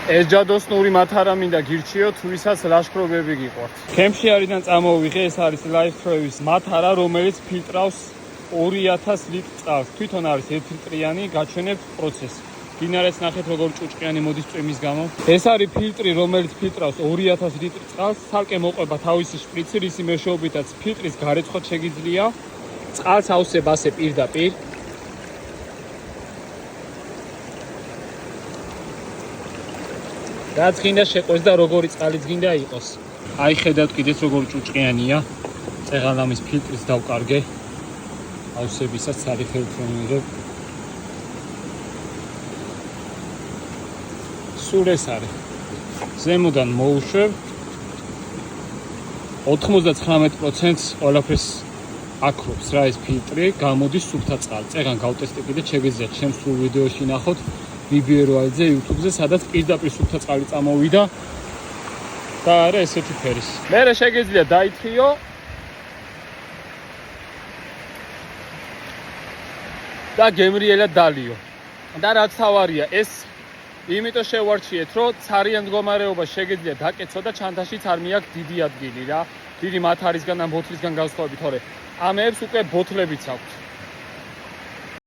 ეს ჯადოსნური მათარა მინდა გირჩიოთ, ვისაც ლაშქრობები გიყვართ. ჩემში არიდან წამოვიღე, ეს არის LifeTravis მათარა, რომელიც ფილტრავს 2000 ლიტრ წყალს. თვითონ არის 1 ფილტრიანი, გაჩვენებთ პროცესი. დინარეს ნახეთ როგორ ჭუჭყიანი მოდის წვიმის გამო. ეს არის ფილტრი, რომელიც ფილტრავს 2000 ლიტრ წყალს, ცალკე მოყვება თავისი შპრიცი, რის მეშვეობითაც ფილტრის გარეცხვა შეგიძლია. წყალს ავსებ ასე პირდაპირ. რაც გინდა შეყვეს და როგორი წყალიც გინდა იყოს. აი ხედავთ კიდეც როგორ ჭუჭყიანია. წეღალამის ფილტრის დავკარგე. ავსებისაც არის ხელფრონირებ. სულ ეს არის. ზემოდან მოუშვებ. 99% ყველაფერს აკრობს რა ეს ფილტრი, გამოდის სუფთა წყალი. წეგან გავტესტე კიდე შეგეძლიათ ჩემს სულ ვიდეოში ნახოთ. ბიბიეროალზე YouTube-ზე, სადაც პირდაპირ სუფთა წყალი წამოვიდა და არა ესეთი ფერის. მერე შეგეძლია დაითრიო და გემრიელად დალიო. და რაც თავარია, ეს იმიტომ შევარჩიეთ, რომ ცარიან მდგომარეობა შეგეძლია დაკეცო და ჩანთაშიც არ მიაქვს დიდი ადგილი რა. დიდი მათარისგან ან ბოთლისგან განსხვავებით, თორე ამებს უკვე ბოთლებიც აქვთ.